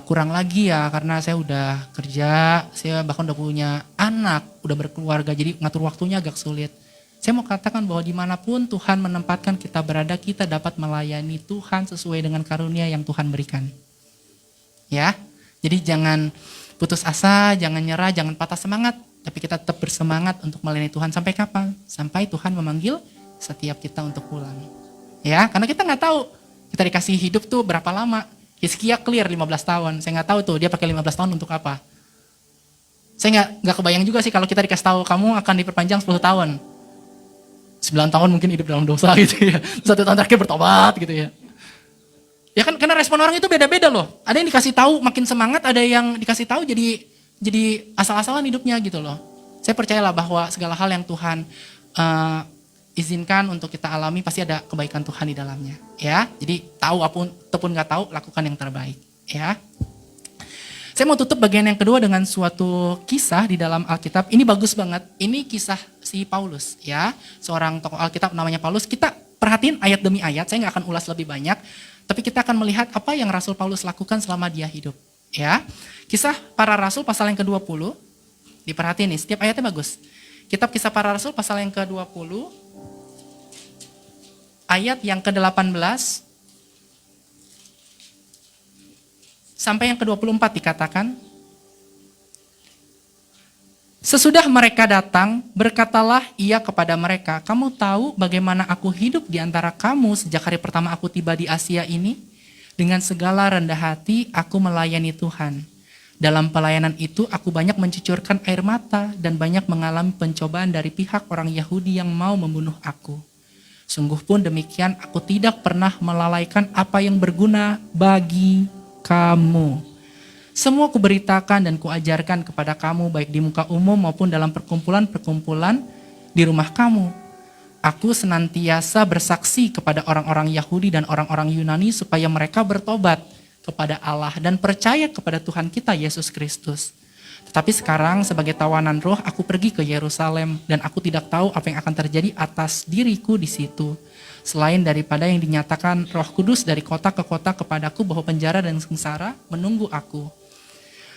kurang lagi ya, karena saya udah kerja, saya bahkan udah punya anak, udah berkeluarga, jadi ngatur waktunya agak sulit. Saya mau katakan bahwa dimanapun Tuhan menempatkan kita berada, kita dapat melayani Tuhan sesuai dengan karunia yang Tuhan berikan. Ya, jadi jangan putus asa, jangan nyerah, jangan patah semangat, tapi kita tetap bersemangat untuk melayani Tuhan sampai kapan? Sampai Tuhan memanggil setiap kita untuk pulang. Ya, karena kita nggak tahu kita dikasih hidup tuh berapa lama. Hizkia clear 15 tahun, saya nggak tahu tuh dia pakai 15 tahun untuk apa. Saya nggak kebayang juga sih kalau kita dikasih tahu kamu akan diperpanjang 10 tahun. 9 tahun mungkin hidup dalam dosa gitu ya. 1 tahun terakhir bertobat gitu ya. Ya kan karena respon orang itu beda-beda loh. Ada yang dikasih tahu makin semangat, ada yang dikasih tahu jadi asal-asalan hidupnya gitu loh. Saya percayalah bahwa segala hal yang Tuhan izinkan untuk kita alami pasti ada kebaikan Tuhan di dalamnya. Ya, jadi tahu ataupun nggak tahu, lakukan yang terbaik. Ya. Saya mau tutup bagian yang kedua dengan suatu kisah di dalam Alkitab. Ini bagus banget. Ini kisah si Paulus, ya, seorang tokoh Alkitab namanya Paulus. Kita perhatiin ayat demi ayat. Saya nggak akan ulas lebih banyak, tapi kita akan melihat apa yang Rasul Paulus lakukan selama dia hidup. Ya, Kisah Para Rasul pasal yang ke-20. Diperhatiin nih, setiap ayatnya bagus. Kitab Kisah Para Rasul pasal yang ke-20, ayat yang ke-18 sampai yang ke-24 dikatakan, sesudah mereka datang, berkatalah ia kepada mereka, kamu tahu bagaimana aku hidup di antara kamu sejak hari pertama aku tiba di Asia ini? Dengan segala rendah hati aku melayani Tuhan. Dalam pelayanan itu aku banyak mencucurkan air mata dan banyak mengalami pencobaan dari pihak orang Yahudi yang mau membunuh aku. Sungguh pun demikian aku tidak pernah melalaikan apa yang berguna bagi kamu. Semua kuberitakan dan kuajarkan kepada kamu baik di muka umum maupun dalam perkumpulan-perkumpulan di rumah kamu. Aku senantiasa bersaksi kepada orang-orang Yahudi dan orang-orang Yunani supaya mereka bertobat kepada Allah dan percaya kepada Tuhan kita Yesus Kristus. Tetapi sekarang sebagai tawanan roh aku pergi ke Yerusalem dan aku tidak tahu apa yang akan terjadi atas diriku di situ. Selain daripada yang dinyatakan Roh Kudus dari kota ke kota kepadaku bahwa penjara dan sengsara menunggu aku.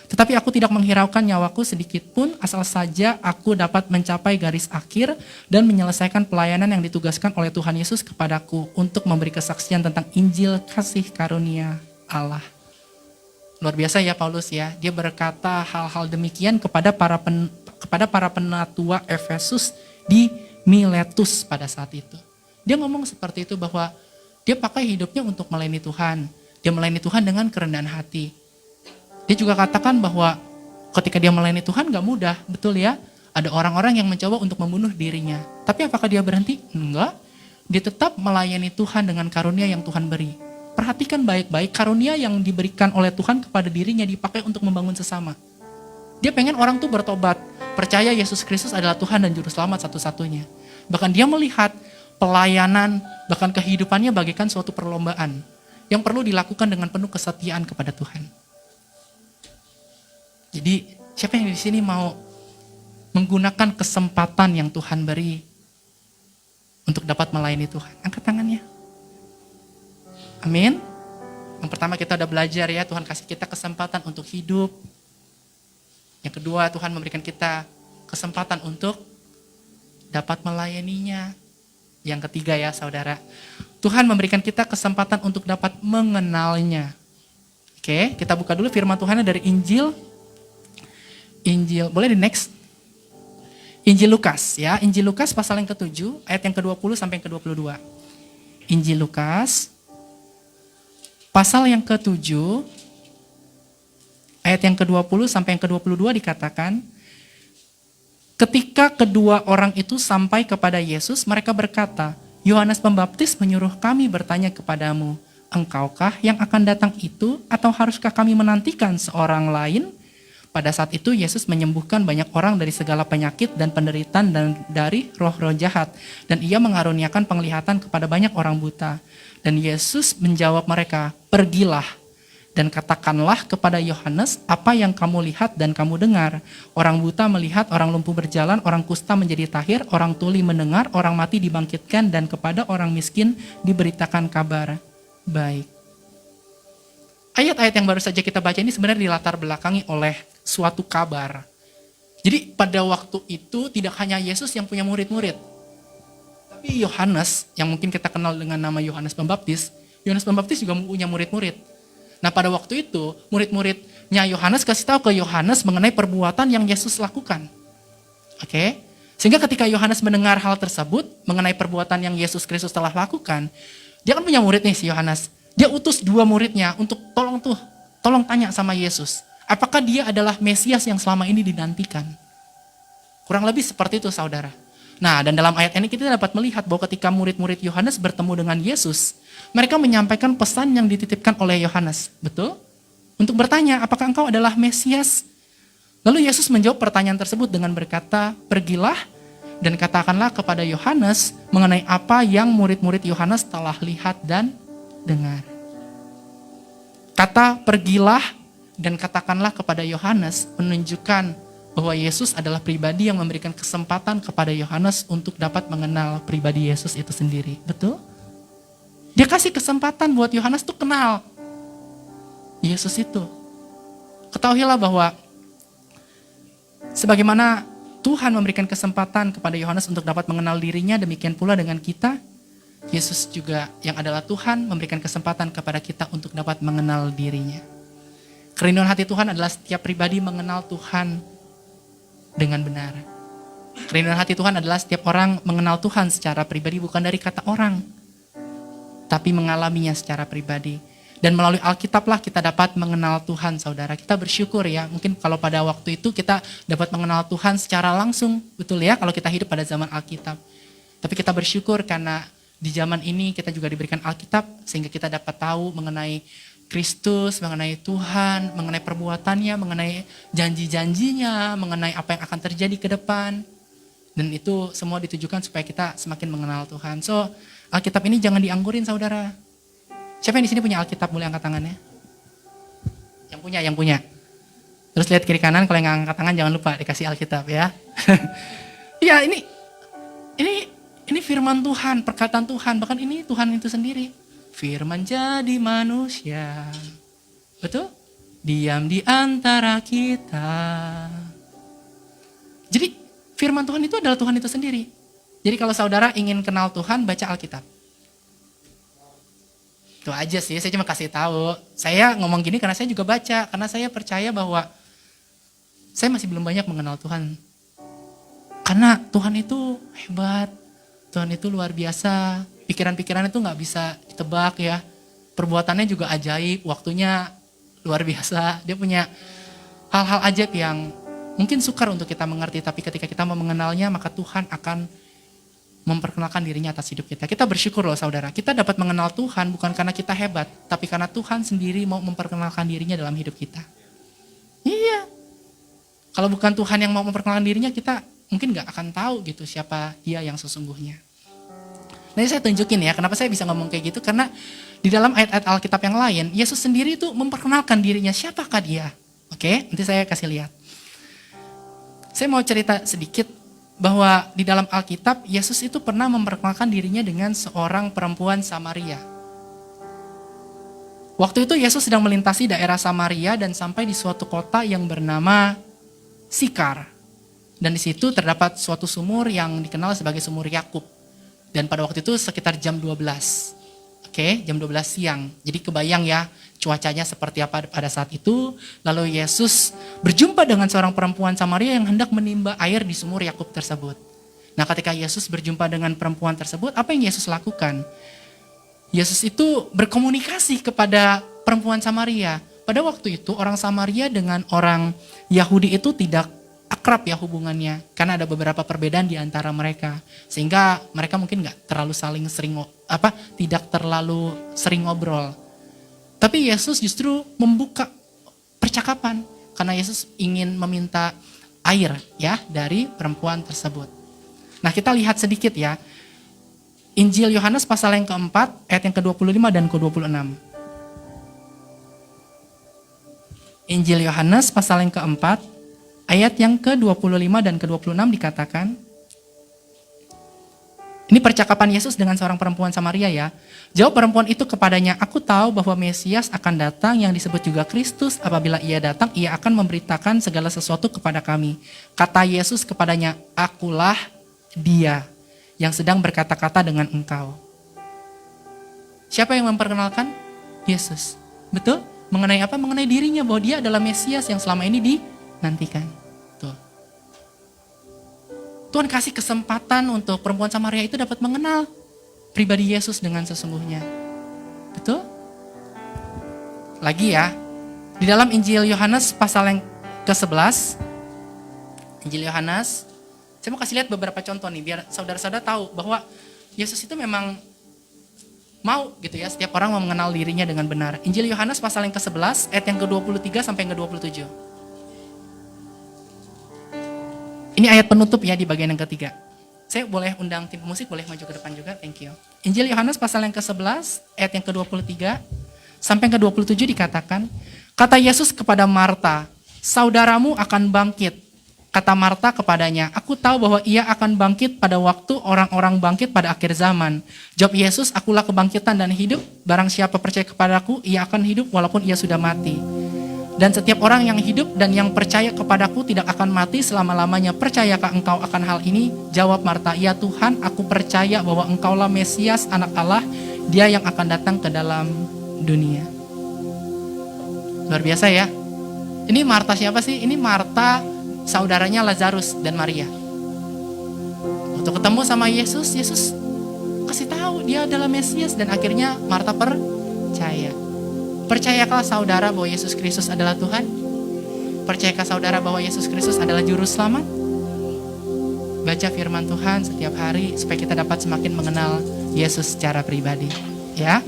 Tetapi aku tidak menghiraukan nyawaku sedikit pun asal saja aku dapat mencapai garis akhir dan menyelesaikan pelayanan yang ditugaskan oleh Tuhan Yesus kepadaku untuk memberi kesaksian tentang Injil kasih karunia Allah. Luar biasa ya Paulus ya, dia berkata hal-hal demikian kepada para penatua Efesus di Miletus pada saat itu. Dia ngomong seperti itu bahwa dia pakai hidupnya untuk melayani Tuhan. Dia melayani Tuhan dengan kerendahan hati. Dia juga katakan bahwa ketika dia melayani Tuhan gak mudah, betul ya. Ada orang-orang yang mencoba untuk membunuh dirinya. Tapi apakah dia berhenti? Enggak. dia tetap melayani Tuhan dengan karunia yang Tuhan beri. Perhatikan baik-baik, karunia yang diberikan oleh Tuhan kepada dirinya dipakai untuk membangun sesama. Dia pengen orang tuh bertobat, percaya Yesus Kristus adalah Tuhan dan Juru Selamat satu-satunya. Bahkan dia melihat pelayanan, bahkan kehidupannya bagaikan suatu perlombaan yang perlu dilakukan dengan penuh kesetiaan kepada Tuhan. Jadi, siapa yang di sini mau menggunakan kesempatan yang Tuhan beri untuk dapat melayani Tuhan? Angkat tangannya. Amin. Yang pertama kita udah belajar ya, Tuhan kasih kita kesempatan untuk hidup. Yang kedua, Tuhan memberikan kita kesempatan untuk dapat melayaninya. Yang ketiga ya saudara, Tuhan memberikan kita kesempatan untuk dapat mengenalnya. Oke, kita buka dulu firman Tuhan dari Injil, boleh di next? Injil Lukas ya, Injil Lukas pasal yang ke-7, ayat yang ke-20 sampai yang ke-22. Injil Lukas, pasal yang ke-7, ayat yang ke-20 sampai yang ke-22 dikatakan, ketika kedua orang itu sampai kepada Yesus, mereka berkata, Yohanes Pembaptis menyuruh kami bertanya kepadamu, engkaukah yang akan datang itu, atau haruskah kami menantikan seorang lain? Pada saat itu Yesus menyembuhkan banyak orang dari segala penyakit dan penderitaan dan dari roh-roh jahat. Dan ia mengaruniakan penglihatan kepada banyak orang buta. Dan Yesus menjawab mereka, pergilah dan katakanlah kepada Yohanes apa yang kamu lihat dan kamu dengar. Orang buta melihat, orang lumpuh berjalan, orang kusta menjadi tahir, orang tuli mendengar, orang mati dibangkitkan, dan kepada orang miskin diberitakan kabar baik. Ayat-ayat yang baru saja kita baca ini sebenarnya dilatar belakangi oleh suatu kabar. Jadi pada waktu itu tidak hanya Yesus yang punya murid-murid. Tapi Yohanes, yang mungkin kita kenal dengan nama Yohanes Pembaptis juga punya murid-murid. Nah pada waktu itu, murid-muridnya Yohanes kasih tahu ke Yohanes mengenai perbuatan yang Yesus lakukan. Oke? Sehingga ketika Yohanes mendengar hal tersebut, mengenai perbuatan yang Yesus Kristus telah lakukan, dia kan punya murid nih si Yohanes. Dia utus 2 muridnya untuk tolong tanya sama Yesus. Apakah dia adalah Mesias yang selama ini dinantikan? Kurang lebih seperti itu saudara. Nah dan dalam ayat ini kita dapat melihat bahwa ketika murid-murid Yohanes bertemu dengan Yesus, mereka menyampaikan pesan yang dititipkan oleh Yohanes. Betul? Untuk bertanya, apakah engkau adalah Mesias? Lalu Yesus menjawab pertanyaan tersebut dengan berkata, pergilah dan katakanlah kepada Yohanes mengenai apa yang murid-murid Yohanes telah lihat dan dengar. Kata pergilah dan katakanlah kepada Yohanes menunjukkan bahwa Yesus adalah pribadi yang memberikan kesempatan kepada Yohanes untuk dapat mengenal pribadi Yesus itu sendiri. Betul? Dia kasih kesempatan buat Yohanes tuh kenal Yesus itu. Ketahuilah bahwa sebagaimana Tuhan memberikan kesempatan kepada Yohanes untuk dapat mengenal dirinya, demikian pula dengan kita. Yesus juga yang adalah Tuhan memberikan kesempatan kepada kita untuk dapat mengenal dirinya. Kerinduan hati Tuhan adalah setiap pribadi mengenal Tuhan dengan benar. Kerinduan hati Tuhan adalah setiap orang mengenal Tuhan secara pribadi, bukan dari kata orang, tapi mengalaminya secara pribadi. Dan melalui Alkitablah kita dapat mengenal Tuhan, saudara. Kita bersyukur ya, mungkin kalau pada waktu itu kita dapat mengenal Tuhan secara langsung, betul ya, kalau kita hidup pada zaman Alkitab. Tapi kita bersyukur karena di zaman ini kita juga diberikan Alkitab, sehingga kita dapat tahu mengenai Kristus, mengenai Tuhan, mengenai perbuatannya, mengenai janji-janjinya, mengenai apa yang akan terjadi ke depan. Dan itu semua ditujukan supaya kita semakin mengenal Tuhan. So, Alkitab ini jangan dianggurin saudara. Siapa yang di sini punya Alkitab? Boleh angkat tangannya. Yang punya. Terus lihat kiri kanan, kalau yang angkat tangan jangan lupa dikasih Alkitab ya. Ya ini firman Tuhan, perkataan Tuhan, bahkan ini Tuhan itu sendiri. Firman jadi manusia. Betul? Diam di antara kita. Jadi firman Tuhan itu adalah Tuhan itu sendiri. Jadi kalau saudara ingin kenal Tuhan, baca Alkitab. Itu aja sih, saya cuma kasih tahu. Saya ngomong gini karena saya juga baca, karena saya percaya bahwa saya masih belum banyak mengenal Tuhan. Karena Tuhan itu hebat, Tuhan itu luar biasa. Pikiran-pikiran itu gak bisa ditebak ya. Perbuatannya juga ajaib, waktunya luar biasa. Dia punya hal-hal ajaib yang mungkin sukar untuk kita mengerti, tapi ketika kita mau mengenalnya, maka Tuhan akan memperkenalkan dirinya atas hidup kita. Kita bersyukur loh saudara, kita dapat mengenal Tuhan bukan karena kita hebat, tapi karena Tuhan sendiri mau memperkenalkan dirinya dalam hidup kita. Iya. Kalau bukan Tuhan yang mau memperkenalkan dirinya, kita mungkin gak akan tahu gitu siapa dia yang sesungguhnya. Nanti saya tunjukin ya, kenapa saya bisa ngomong kayak gitu, karena di dalam ayat-ayat Alkitab yang lain, Yesus sendiri itu memperkenalkan dirinya, siapakah dia? Oke, nanti saya kasih lihat. Saya mau cerita sedikit bahwa di dalam Alkitab, Yesus itu pernah memperkenalkan dirinya dengan seorang perempuan Samaria. Waktu itu Yesus sedang melintasi daerah Samaria dan sampai di suatu kota yang bernama Sikar. Dan di situ terdapat suatu sumur yang dikenal sebagai sumur Yakub. Dan pada waktu itu sekitar jam 12. Oke, jam 12 siang. Jadi kebayang ya cuacanya seperti apa pada saat itu. Lalu Yesus berjumpa dengan seorang perempuan Samaria yang hendak menimba air di sumur Yakub tersebut. Nah, ketika Yesus berjumpa dengan perempuan tersebut, apa yang Yesus lakukan? Yesus itu berkomunikasi kepada perempuan Samaria. Pada waktu itu orang Samaria dengan orang Yahudi itu tidak akrab ya hubungannya, karena ada beberapa perbedaan di antara mereka, sehingga mereka mungkin tidak terlalu sering ngobrol. Tapi Yesus justru membuka percakapan karena Yesus ingin meminta air ya dari perempuan tersebut. Nah, kita lihat sedikit ya. Injil Yohanes pasal yang keempat, ayat yang ke-25 dan ke-26. Injil Yohanes pasal yang keempat, ayat yang ke-25 dan ke-26 dikatakan, ini percakapan Yesus dengan seorang perempuan Samaria ya. Jawab perempuan itu kepadanya, aku tahu bahwa Mesias akan datang yang disebut juga Kristus. Apabila ia datang, ia akan memberitakan segala sesuatu kepada kami. Kata Yesus kepadanya, akulah dia yang sedang berkata-kata dengan engkau. Siapa yang memperkenalkan? Yesus. Betul? Mengenai apa? Mengenai dirinya, bahwa dia adalah Mesias yang selama ini dinantikan. Tuhan kasih kesempatan untuk perempuan Samaria itu dapat mengenal pribadi Yesus dengan sesungguhnya. Betul? Lagi ya, di dalam Injil Yohanes pasal yang ke-11, Injil Yohanes, saya mau kasih lihat beberapa contoh nih, biar saudara-saudara tahu bahwa Yesus itu memang mau gitu ya, setiap orang mau mengenal dirinya dengan benar. Injil Yohanes pasal yang ke-11, ayat yang ke-23 sampai yang ke-27. Ini ayat penutup ya di bagian yang ketiga. Saya boleh undang tim musik, boleh maju ke depan juga, thank you. Injil Yohanes pasal yang ke-11, ayat yang ke-23, sampai yang ke-27 dikatakan, kata Yesus kepada Marta, saudaramu akan bangkit. Kata Marta kepadanya, aku tahu bahwa ia akan bangkit pada waktu orang-orang bangkit pada akhir zaman. Jawab Yesus, akulah kebangkitan dan hidup, barang siapa percaya kepadaku, ia akan hidup walaupun ia sudah mati. Dan setiap orang yang hidup dan yang percaya kepadaku tidak akan mati selama-lamanya. Percayakah engkau akan hal ini? Jawab Marta, ya Tuhan, aku percaya bahwa engkaulah Mesias, anak Allah, dia yang akan datang ke dalam dunia. Luar biasa ya. Ini Marta siapa sih? Ini Marta, saudaranya Lazarus dan Maria. Waktu ketemu sama Yesus, Yesus kasih tahu dia adalah Mesias dan akhirnya Marta percaya. Percayakah saudara bahwa Yesus Kristus adalah Tuhan? Percayakah saudara bahwa Yesus Kristus adalah juru selamat? Baca firman Tuhan setiap hari supaya kita dapat semakin mengenal Yesus secara pribadi. Ya.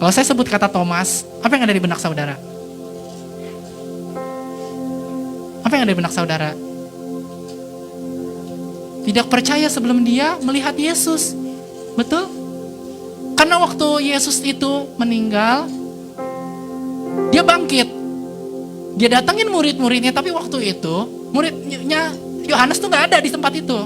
Kalau saya sebut kata Thomas, apa yang ada di benak saudara? Apa yang ada di benak saudara? Tidak percaya sebelum dia melihat Yesus. Betul? Karena waktu Yesus itu meninggal, dia bangkit. Dia datangin murid-muridnya, tapi waktu itu muridnya Yohanes tuh gak ada di tempat itu.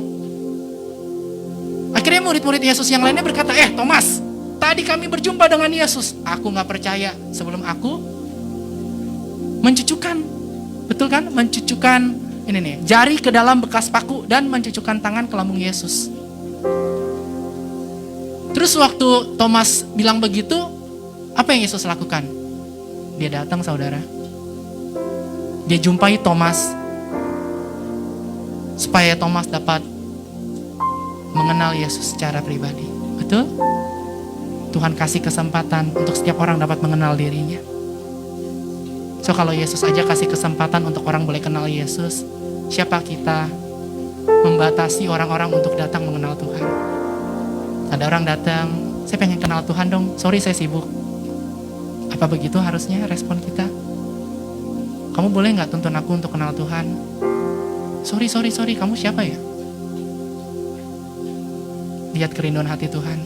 Akhirnya murid-murid Yesus yang lainnya berkata, Thomas, tadi kami berjumpa dengan Yesus. Aku gak percaya sebelum aku mencucukkan, betul kan? Mencucukkan ini nih, jari ke dalam bekas paku dan mencucukkan tangan ke lambung Yesus. Terus waktu Thomas bilang begitu, apa yang Yesus lakukan? Dia datang saudara. Dia jumpai Thomas. Supaya Thomas dapat mengenal Yesus secara pribadi. Betul? Tuhan kasih kesempatan untuk setiap orang dapat mengenal dirinya. So kalau Yesus aja kasih kesempatan untuk orang boleh kenal Yesus, siapa kita membatasi orang-orang untuk datang mengenal Tuhan. Ada orang datang, saya pengen kenal Tuhan dong, sorry saya sibuk. Apa begitu harusnya respon kita? Kamu boleh gak tuntun aku untuk kenal Tuhan? Sorry, kamu siapa ya? Lihat kerinduan hati Tuhan.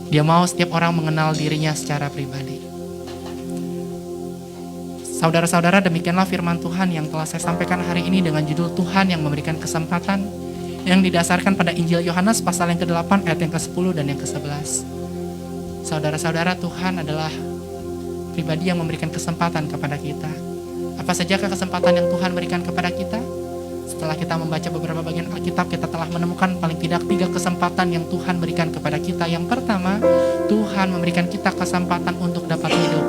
Dia mau setiap orang mengenal dirinya secara pribadi. Saudara-saudara, demikianlah firman Tuhan yang telah saya sampaikan hari ini dengan judul Tuhan yang memberikan kesempatan, yang didasarkan pada Injil Yohanes pasal yang ke-8 ayat yang ke-10 dan yang ke-11. Saudara-saudara, Tuhan adalah pribadi yang memberikan kesempatan kepada kita. Apa sajakah kesempatan yang Tuhan berikan kepada kita? Setelah kita membaca beberapa bagian Alkitab, kita telah menemukan paling tidak 3 kesempatan yang Tuhan berikan kepada kita. Yang pertama, Tuhan memberikan kita kesempatan untuk dapat hidup.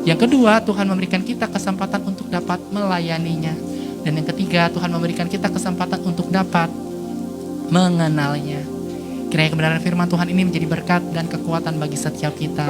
Yang kedua, Tuhan memberikan kita kesempatan untuk dapat melayaninya. Dan yang ketiga, Tuhan memberikan kita kesempatan untuk dapat mengenalnya. Kiranya kebenaran firman Tuhan ini menjadi berkat dan kekuatan bagi setiap kita.